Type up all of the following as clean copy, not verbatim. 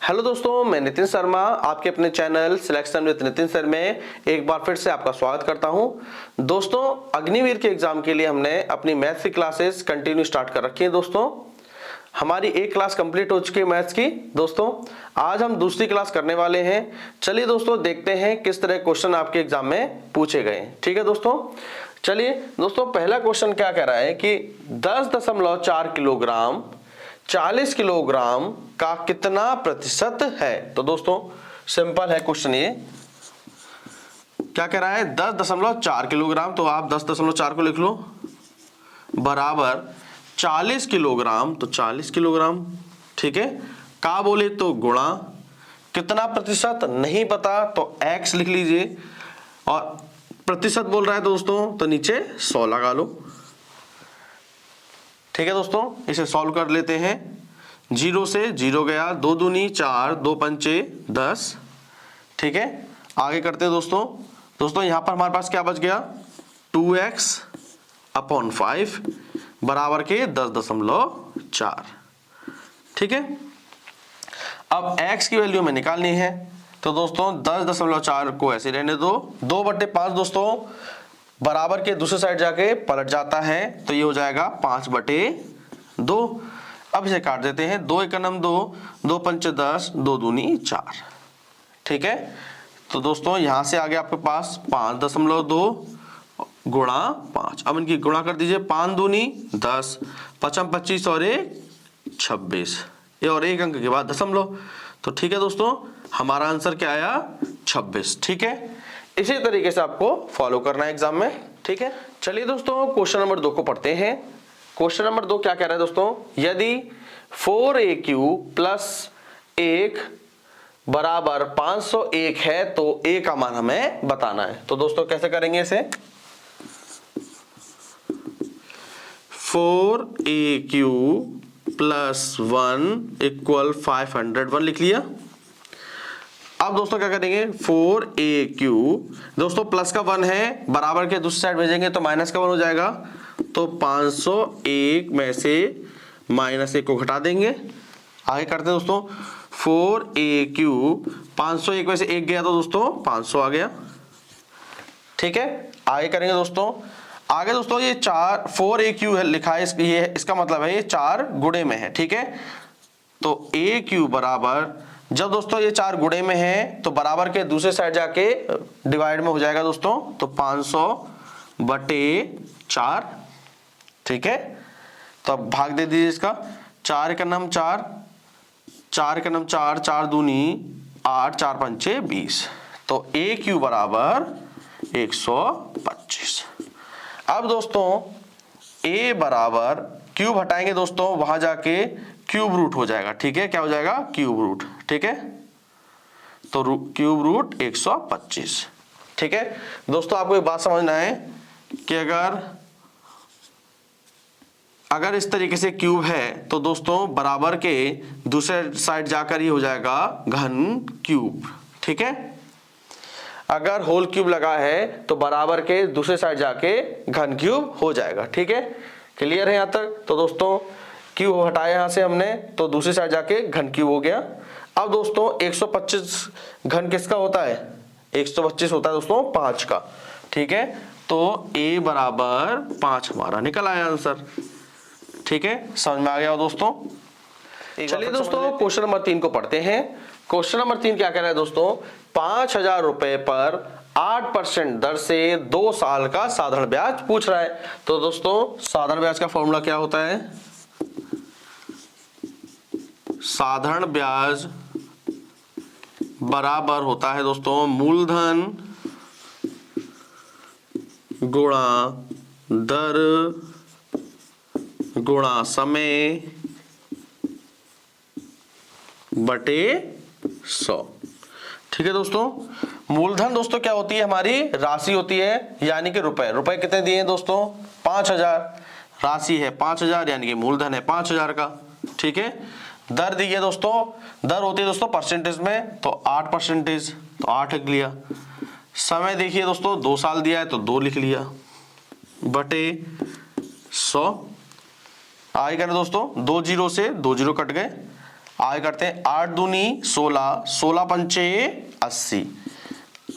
Hello दोस्तों, मैं नितिन शर्मा आपके अपने channel selection with Nitin sir में एक बार फिर से आपका स्वागत करता हूं। दोस्तों, अग्निवीर के एग्जाम के लिए हमने अपनी मैथ्स की क्लासेस कंटिन्यू स्टार्ट कर रखी है। दोस्तों, हमारी एक क्लास कंप्लीट हो चुकी है मैथ्स की। दोस्तों, आज हम दूसरी क्लास करने वाले हैं। चलिए दोस्तों, देखते हैं किस तरह क्वेश्चन आपके एग्जाम में पूछे गए। ठीक है दोस्तों, चलिए दोस्तों, पहला क्वेश्चन क्या कह रहा है कि 10.4 किलोग्राम 40 किलोग्राम का कितना प्रतिशत है। तो दोस्तों सिंपल है क्वेश्चन। ये क्या कह रहा है, 10.4 किलोग्राम, तो आप 10.4 को लिख लो बराबर 40 किलोग्राम, तो 40 किलोग्राम। ठीक है, का बोले तो गुणा, कितना प्रतिशत नहीं पता तो x लिख लीजिए, और प्रतिशत बोल रहा है दोस्तों तो नीचे 100 लगा लो। ठीक है दोस्तों, इसे सॉल्व कर लेते हैं। 0 से 0 गया, 2 दूनी 4, 2 पंचे 10। ठीक है, आगे करते हैं दोस्तों यहां पर हमारे पास क्या बच गया, 2x अपॉन 5 बराबर के 10.4। ठीक है, अब x की वैल्यू हमें निकालनी है, तो दोस्तों 10.4 को ऐसे रहने दो। 2/5 दोस्तों बराबर के दूसरे साइड जाके पलट जाता है, तो ये हो जाएगा 5/2। अब इसे काट देते हैं, 2 × 2, 2 पंचे 10, 2 दूनी 4। ठीक है, तो दोस्तों यहां से आगे आपके पास 5.2 गुणा 5। अब इनकी गुणा कर दीजिए, 5 दूनी 10, 5 25 और 1 26, ये और एक अंक के बाद दशमलव। तो ठीक है दोस्तों, हमारा आंसर क्या आया, 26। ठीक है, इसी तरीके से आपको फॉलो करना है एग्जाम में। ठीक है, चलिए दोस्तों क्वेश्चन नंबर 2 को पढ़ते हैं। क्वेश्चन नंबर 2 क्या कह रहा है दोस्तों, यदि 4AQ प्लस 1 बराबर 501 है तो a का मान हमें बताना है। तो दोस्तों कैसे करेंगे इसे, 4AQ प्लस 1 इक्वल 501 लिख लिया। अब दोस्तों क्या करेंगे, 4AQ दोस्तों प्लस का 1 है, बराबर के दूसरी साइड भेजेंगे तो माइनस का 1 हो जाएगा, तो 501 में से -1 को घटा देंगे। आगे करते हैं दोस्तों, 4AQ 501 में से 1 गया तो दोस्तों 500 आ गया। ठीक है, आगे करेंगे दोस्तों। आगे दोस्तों ये 4AQ है लिखा है, ये इसका मतलब है ये 4 गुणे में है। ठीक है, तो AQ बराबर, जब दोस्तों ये 4 गुणे में है तो बराबर के दूसरे साइड जाके डिवाइड में हो जाएगा दोस्तों, तो 500/4। ठीक है, तो अब भाग दे दीजिए इसका, 4 × 4, 4 × 4, 4 दूनी 8, 4 पंचे 20, तो AQ बराबर 125। अब दोस्तों A बराबर क्यूब हटाएंगे दोस्तों, वहां जाके क्यूब रूट हो जाएगा। ठीक है, क्या हो जाएगा, क्यूब रूट। ठीक है, तो क्यूब रूट 125। ठीक है दोस्तों, आपको एक बात समझना है कि अगर इस तरीके से क्यूब है तो दोस्तों बराबर के दूसरे साइड जाकर ये हो जाएगा घन क्यूब। ठीक है, अगर होल क्यूब लगा है तो बराबर के दूसरे साइड जाके घन क्यूब हो जाएगा। ठीक है, क्लियर है यहां तक। तो दोस्तों क्यूब हटाया यहां से हमने, तो दूसरी साइड जाके घन क्यूब हो गया। अब दोस्तों 125 घन किसका होता है, 125 होता है दोस्तों 5 का। ठीक है, तो A बराबर 5 हमारा निकल आया आंसर। ठीक है, समझ में आ गया दोस्तों। चलिए दोस्तों क्वेश्चन नंबर 3 को पढ़ते हैं। क्वेश्चन नंबर 3 क्या कह रहा है दोस्तों, 5000 रुपए पर 8% दर से 2 साल का साधारण ब्याज पूछ रहा है। तो दोस्तों साधारण ब्याज का फॉर्मूला क्या होता है, साधारण ब्याज बराबर होता है दोस्तों मूलधन गुणा दर गुणा समय बटे 100। ठीक है दोस्तों, मूलधन दोस्तों क्या होती है, हमारी राशि होती है, यानी कि रुपए। रुपए कितने दिए हैं दोस्तों, 5000, राशि है 5000 यानी कि मूलधन है 5000 का। ठीक है, दर दी है दोस्तों, दर होती है दोस्तों परसेंटेज में, तो 8%, तो 8 लिख लिया। समय देखिए दोस्तों 2 साल दिया है तो 2 लिख लिया, बटे 100। आगे करें दोस्तों, 2 0 से 2 0 कट गए। आगे करते हैं 8 दूनी 16, 16 पंचे 80,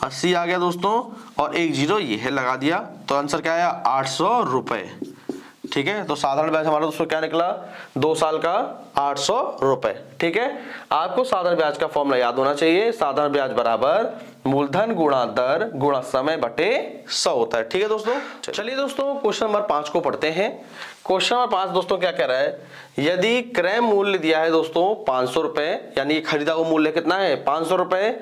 80 आ गया दोस्तों, और एक जीरो ये है लगा दिया, तो आंसर क्या आया 800 रुपए। ठीक है, तो साधारण ब्याज हमारा दोस्तों क्या निकला 2 साल का 800 रुपए। ठीक है, आपको साधारण ब्याज का फॉर्मूला याद होना चाहिए, साधारण ब्याज बराबर मूलधन गुणा दर गुणा समय बटे 100 होता है। ठीक है दोस्तों, चलिए दोस्तों क्वेश्चन नंबर 5 को पढ़ते हैं। क्वेश्चन नंबर 5 दोस्तों क्या कह रहा है, यदि क्रय मूल्य दिया है दोस्तों 500 रुपए, यानी खरीदा हुआ मूल्य कितना है 500 रुपए,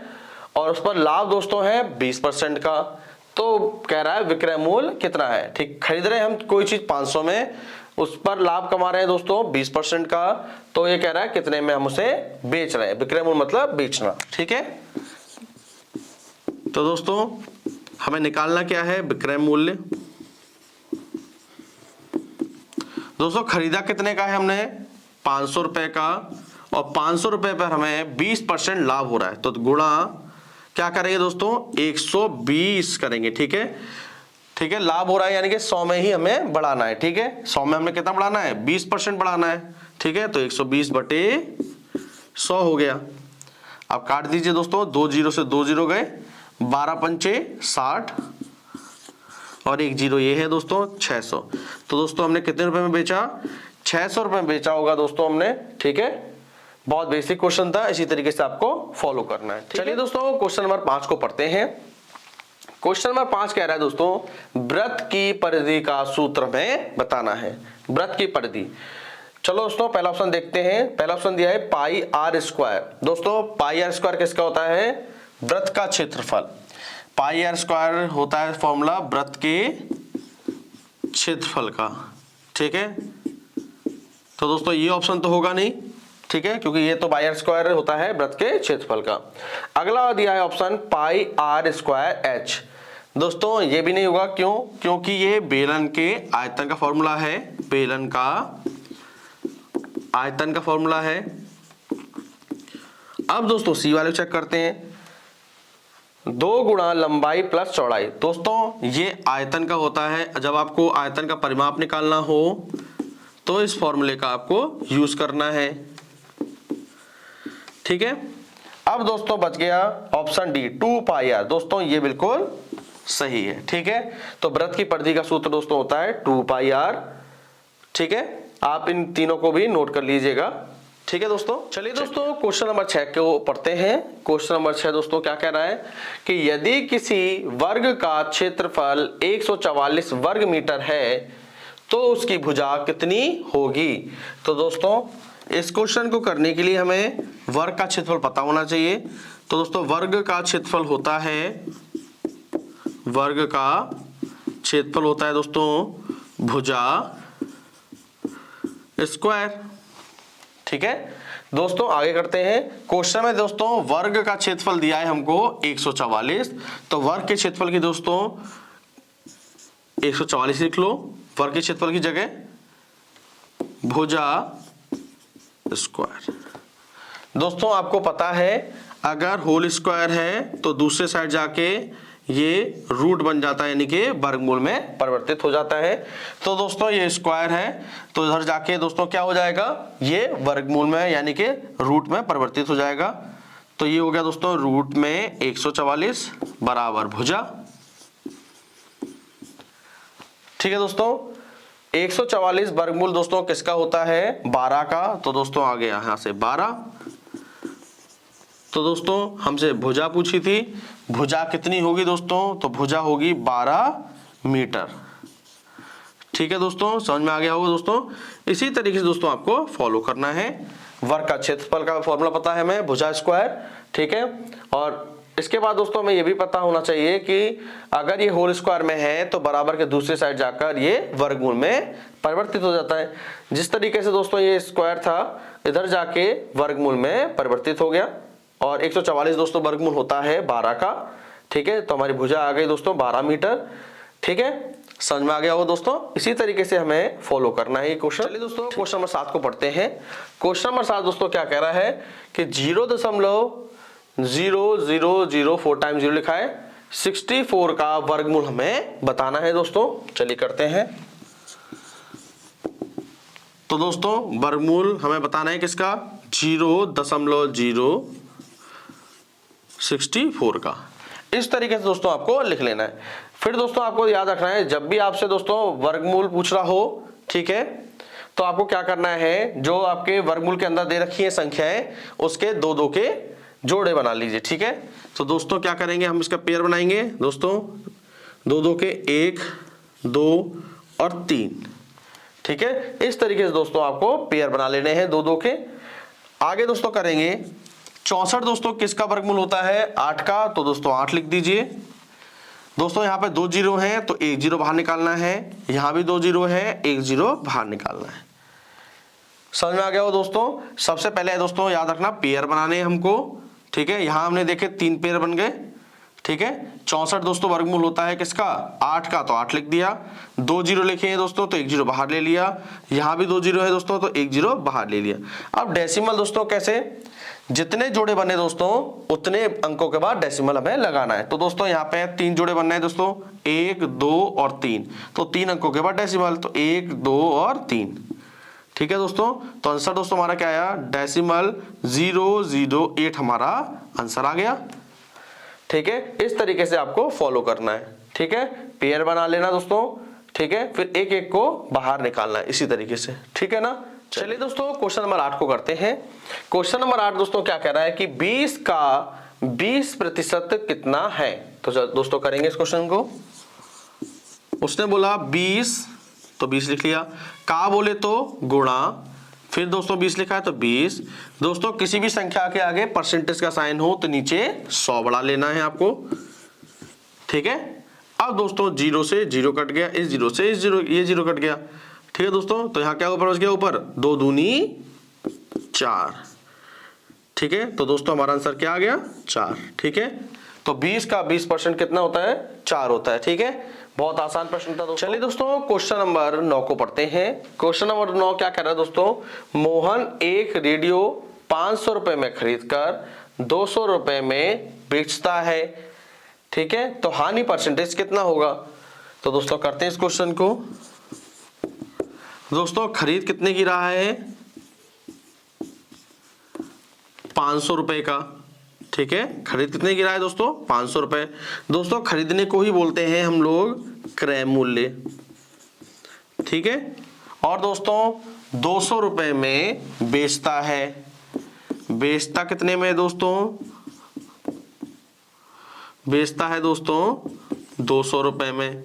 और उस पर लाभ दोस्तों है 20% का, तो कह रहा है विक्रय मूल्य कितना है। ठीक, खरीद रहे हैं हम कोई चीज 500 में, उस पर लाभ कमा रहे हैं दोस्तों 20% का, तो ये कह रहा है कितने में हम उसे बेच रहे हैं, विक्रय मूल्य मतलब बेचना। ठीक है, तो दोस्तों हमें निकालना क्या है विक्रय मूल्य। दोस्तों खरीदा कितने का है हमने 500 रुपए का, और 500 रुपए पर हमें 20% लाभ हो रहा है, तो गुणा क्या करेंगे दोस्तों 120 करेंगे। ठीक है, ठीक है, लाभ हो रहा है यानी कि 100 में ही हमें बढ़ाना है। ठीक है, 100 में हमें कितना बढ़ाना है 20% बढ़ाना है। ठीक है, तो 120 बटे 100 हो गया। अब काट दीजिए दोस्तों, 2 जीरो से 2 जीरो गए, 12 पंचे 60, और एक जीरो ये है दोस्तों 600। तो दोस्तों हमने कितने रुपए में बेचा 600 रुपए में बेचा होगा दोस्तों हमने। ठीक है, बहुत बेसिक क्वेश्चन था, इसी तरीके से आपको फॉलो करना है। चलिए दोस्तों क्वेश्चन नंबर 5 को पढ़ते हैं। क्वेश्चन नंबर 5 कह रहा है दोस्तों वृत्त की परिधि का सूत्र में बताना है, वृत्त की परिधि। चलो दोस्तों पहला ऑप्शन देखते हैं। पहला ऑप्शन दिया है पाई आर स्क्वायर। दोस्तों पाई आर स्क्वायर किसका होता है वृत्त का क्षेत्रफल। पाई आर स्क्वायर होता है फॉर्मूला वृत्त के क्षेत्रफल का। ठीक है, तो दोस्तों ये ऑप्शन तो होगा नहीं, ठीक है, क्योंकि ये तो पाई आर स्क्वायर होता है वृत्त के क्षेत्रफल का। अगला दिया है option pi r square h. दोस्तों ये भी नहीं होगा, क्यों, क्योंकि ये बेलन के आयतन का फॉर्मूला है, बेलन का आयतन का फॉर्मूला है। अब दोस्तों सी वाले चेक करते हैं, 2 गुणा लंबाई प्लस चौड़ाई। दोस्तों ये आयतन का होता है, जब आपको आयतन का परिमाप निकालना हो तो इस फॉर्मूले का आपको यूज करना है। ठीक है, अब दोस्तों बच गया ऑप्शन डी 2 पाई आर। दोस्तों ये बिल्कुल सही है। ठीक है, तो वृत्त की परिधि का सूत्र दोस्तों होता है 2 पाई आर। ठीक है, आप इन तीनों को भी नोट कर लीजिएगा। ठीक है दोस्तों, चलिए दोस्तों क्वेश्चन नंबर 6 को पढ़ते हैं। क्वेश्चन नंबर 6 दोस्तों क्या कह रहा है कि यदि किसी वर्ग का क्षेत्रफल 144 वर्ग मीटर है तो उसकी भुजा कितनी होगी। तो दोस्तों इस क्वेश्चन को करने के लिए हमें वर्ग का क्षेत्रफल पता होना चाहिए। तो दोस्तों वर्ग का क्षेत्रफल होता है, वर्ग का क्षेत्रफल होता है दोस्तों भुजा स्क्वायर। ठीक है दोस्तों, आगे करते हैं। क्वेश्चन में दोस्तों वर्ग का क्षेत्रफल दिया है हमको 144, तो वर्ग के क्षेत्रफल की दोस्तों 144 लिख लो, वर्ग के क्षेत्रफल की जगह भुजा स्क्वायर। दोस्तों आपको पता है अगर होल स्क्वायर है तो दूसरे साइड जाके ये रूट बन जाता है, यानी कि वर्गमूल में परिवर्तित हो जाता है। तो दोस्तों ये स्क्वायर है तो इधर जाके दोस्तों क्या हो जाएगा, ये वर्गमूल में यानी कि रूट में परिवर्तित हो जाएगा। तो ये हो गया दोस्तों रूट में 144 बराबर भुजा। ठीक है दोस्तों, 144 वर्गमूल दोस्तों किसका होता है 12 का। तो दोस्तों आ गया यहां से 12। तो दोस्तों हमसे भुजा पूछी थी, भुजा कितनी होगी दोस्तों, तो भुजा होगी 12 मीटर। ठीक है दोस्तों, समझ में आ गया होगा दोस्तों। इसी तरीके से दोस्तों आपको फॉलो करना है। वर्ग का क्षेत्रफल का फॉर्मूला पता है हमें भुजा स्क्वायर। ठीक है, और इसके बाद दोस्तों हमें ये भी पता होना चाहिए कि अगर ये होल स्क्वायर में है तो बराबर के दूसरे साइड जाकर ये वर्गमूल में परिवर्तित हो जाता है। जिस तरीके से दोस्तों ये स्क्वायर था इधर जाके वर्गमूल में परिवर्तित हो गया, और 144 दोस्तों वर्गमूल होता है 12 का। ठीक है, तो हमारी भुजा आ गई दोस्तों 12 मीटर। ठीक है, समझ में आ गया हो दोस्तों। इसी तरीके से हमें फॉलो करना है ये क्वेश्चन। चलिए दोस्तों क्वेश्चन नंबर 7 को पढ़ते हैं। क्वेश्चन नंबर 7 दोस्तों क्या कह रहा है कि 0.0004 टाइम 0 लिखा है, 64 का वर्गमूल हमें बताना है दोस्तों। चलिए करते हैं। तो दोस्तों वर्गमूल हमें बताना है किसका 0.064 का। इस तरीके से दोस्तों आपको लिख लेना है। फिर दोस्तों आपको याद रखना है, जब भी आपसे दोस्तों वर्गमूल पूछ रहा हो, ठीक है, तो आपको क्या करना है, जो आपके वर्गमूल के अंदर दे रखी है संख्याएं, उसके दो दो के जोड़े बना लीजिए, ठीक है। तो दोस्तों क्या करेंगे, हम इसका पेयर बनाएंगे दोस्तों, दो दो के 1, 2 और 3, ठीक है। इस तरीके से दोस्तों आपको पेयर बना लेने हैं दो दो के। आगे दोस्तों करेंगे 64 दोस्तों किसका वर्गमूल होता है, 8 का, तो दोस्तों 8 लिख दीजिए। दोस्तों यहाँ पे 2 जीरो हैं तो 1 जीरो बाहर निकालना है, यहाँ भी 2 जीरो है, 1 जीरो बाहर निकालना है। समझ में आ गया हो दोस्तों। सबसे पहले दोस्तों याद रखना पेयर बनाने हैं हमको, ठीक है। यहाँ हमने देखे 3 पेयर बन गए, ठीक है। 64 दोस्तों वर्गमूल होता है किसका, 8 का, तो 8 लिख दिया। 2 जीरो लिखे हैं दोस्तों तो 1 जीरो बाहर ले लिया, यहाँ भी 2 जीरो है दोस्तों तो 1 जीरो बाहर ले लिया। अब डेसिमल दोस्तों कैसे, जितने जोड़े बने दोस्तों उतने अंकों के बाद डेसिमल हमें लगाना है। तो दोस्तों यहाँ पे 3 जोड़े बनने हैं दोस्तों, 1, 2 और 3, तो 3 अंकों के बाद डेसिमल, तो 1, 2 और 3, ठीक है दोस्तों। तो आंसर दोस्तों हमारा क्या आया, डेसिमल 008 हमारा आंसर आ गया, ठीक है। इस तरीके से आपको फॉलो करना है, ठीक है। पेयर बना लेना दोस्तों, ठीक है, फिर एक एक को बाहर निकालना है इसी तरीके से, ठीक है ना। चलिए दोस्तों क्वेश्चन नंबर 8 को करते हैं। क्वेश्चन नंबर 8 दोस्तों क्या कह रहा है कि 20 का 20% कितना है। तो दोस्तों करेंगे इस क्वेश्चन को। उसने बोला 20 तो 20 लिख लिया, का बोले तो गुणा, फिर दोस्तों 20 लिखा है तो 20। दोस्तों किसी भी संख्या के आगे परसेंटेज का साइन हो तो नीचे 100 बढ़ा लेना है आपको, ठीक है। अब दोस्तों 0 से 0 कट गया, इस 0 से इस 0, ये 0 कट गया, ठीक है दोस्तों। तो यहाँ क्या ऊपर बच गया, ऊपर 2 दूनी 4, ठीक है। तो दोस्तों हमारा आंसर क्या आ गया, 4, ठीक है। तो 20 का 20% कितना होता है, 4 होता है, ठीक है। बहुत आसान प्रश्न था दोस्तों। चलिए दोस्तों क्वेश्चन नंबर 9 को पढ़ते हैं। क्वेश्चन नंबर 9 क्या कह रहा है दोस्तों, मोहन एक रेडियो 500 रुपए में खरीद कर 200 रुपए में बेचता है, ठीक है। तो हानि परसेंटेज कितना होगा। तो दोस्तों करते हैं इस क्वेश्चन को। दोस्तों खरीद कितने की रहा है, 500 रुपए का, ठीक है। खरीद कितने की रहा है दोस्तों, 500 रुपए। दोस्तों खरीदने को ही बोलते हैं हम लोग क्रय मूल्य, ठीक है। और दोस्तों 200 रुपए में बेचता है, बेचता कितने में दोस्तों, बेचता है दोस्तों 200 रुपए में।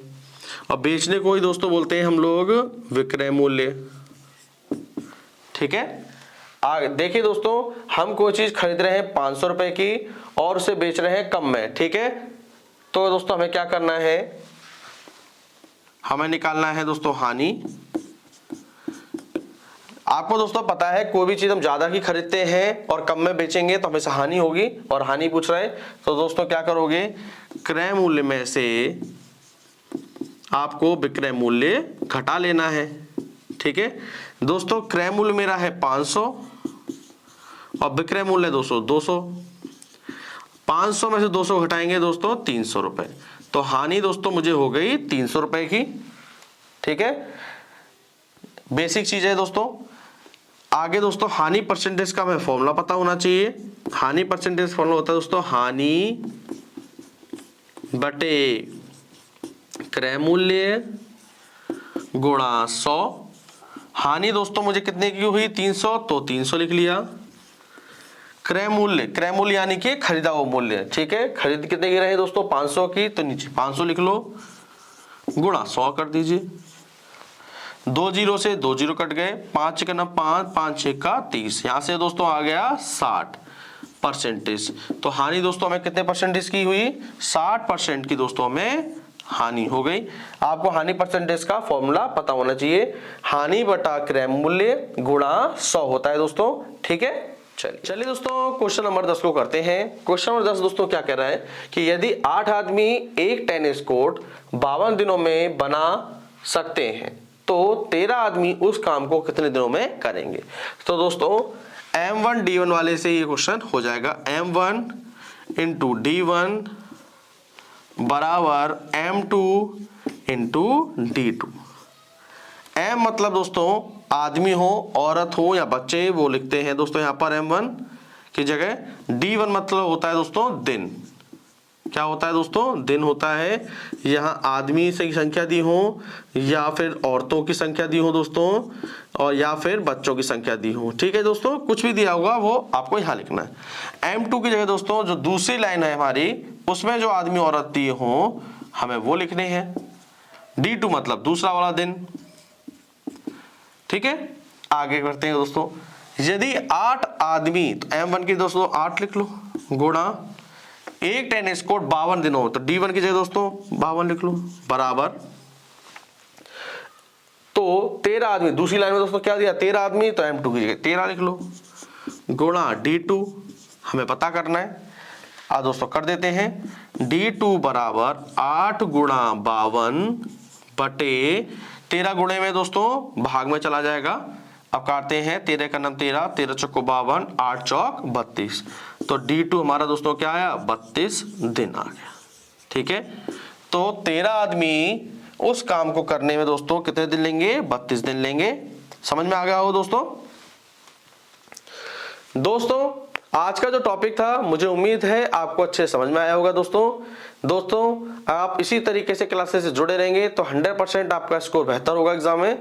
और बेचने को ही दोस्तों बोलते हैं हम लोग विक्रय मूल्य, ठीक है। देखिए दोस्तों हम कोई चीज खरीद रहे हैं 500 रुपए की और उसे बेच रहे हैं कम में, ठीक है। तो दोस्तों हमें क्या करना है, हमें निकालना है दोस्तों हानि। आपको दोस्तों पता है कोई भी चीज हम ज्यादा की खरीदते हैं और कम में बेचेंगे तो हमेशा हानि होगी, और हानि पूछ रहे हैं तो दोस्तों क्या करोगे, क्रय मूल्य में से आपको विक्रय मूल्य घटा लेना है, ठीक है। दोस्तों क्रय मूल्य मेरा है 500 और विक्रय मूल्य दोस्तों 200। 500 में से 200 घटाएंगे दोस्तों 300 रुपए, तो हानि दोस्तों मुझे हो गई 300 रुपए की, ठीक है। बेसिक चीज है दोस्तों। आगे दोस्तों हानि परसेंटेज का हमें फॉर्मूला पता होना चाहिए। हानि परसेंटेज फॉर्मूला होता है दोस्तों हानि बटे क्रय मूल्य गुणा 100। हानि दोस्तों मुझे कितने की हुई, 300, तो 300 लिख लिया। क्रय मूल्य, क्रय मूल्य यानी कि खरीदा हुआ मूल्य, ठीक है। खरीद कितने की रहे दोस्तों, 500 की, तो नीचे 500 लिख लो, गुणा 100 कर दीजिए। 2 जीरो से 2 जीरो कट गए, 5 का 5, 5 6 का 30, यहां से दोस्तों आ गया 60%। तो हानि दोस्तों हमें कितने परसेंटेज की हुई, 60% की दोस्तों हमें हानि हो गई। आपको हानि परसेंटेज का फॉर्मूला पता होना चाहिए, हानि बटा क्रय मूल्य गुणा 100 होता है दोस्तों, ठीक है। चलिए दोस्तों क्वेश्चन नंबर 10 को करते हैं। क्वेश्चन नंबर 10 दोस्तों क्या कह रहा है कि यदि 8 आदमी एक टेनिस कोर्ट 52 दिनों में बना सकते हैं तो 13 आदमी उस काम को कितने दिनों में करेंगे। तो दोस्तों M1 D1 वाले से ये क्वेश्चन हो जाएगा, M1 इंटू D1 बराबर M2 इंटू D2। M मतलब दोस्तों आदमी हो, औरत हो या बच्चे, वो लिखते हैं दोस्तों यहाँ पर M1 की जगह। D1 मतलब होता है दोस्तों दिन। क्या होता है दोस्तों? दिन होता है। यहाँ आदमी की संख्या दी हो या फिर औरतों की संख्या दी हो दोस्तों, और या फिर बच्चों की संख्या दी हो। ठीक है दोस्तों, कुछ भी दिया होगा वो आपको यहाँ लिखना है। M2 की जगह दोस्तों जो दूसरी लाइन है हमारी, उसमें जो आदमी औरत दिए हो हमें वो लिखने हैं। D2 मतलब दूसरा वाला दिन। ठीक है, आगे करते हैं दोस्तों। यदि 8 आदमी, तो M1 की दोस्तों 8 लिख लो, गुणा एक टेनिस कोर्ट 52 दिन हो, तो D1 की जगह दोस्तों 52 लिख लो, बराबर। तो 13 आदमी, दूसरी लाइन में दोस्तों क्या दिया? 13 आदमी, तो M2 की जगह 13 लिख लो, गुणा D2 हमें पता करना है। दोस्तों कर देते हैं। D2 बराबर 8 गुणा 52 बटे 13 गुणे में दोस्तों भाग में चला जाएगा। अब काटते हैं, 13 का नाम 13, 13 चौको 52, 8 चौक 32, तो D2 हमारा दोस्तों क्या आया? 32 दिन आ गया। ठीक है, तो 13 आदमी उस काम को करने में दोस्तों कितने दिन लेंगे? 32 दिन लेंगे। समझ में आ गया हो दोस्तों? दोस्तों आज का जो टॉपिक था, मुझे उम्मीद है आपको अच्छे समझ में आया होगा। दोस्तों आप इसी तरीके से क्लासेस से जुड़े रहेंगे तो 100% आपका स्कोर बेहतर होगा एग्जाम में।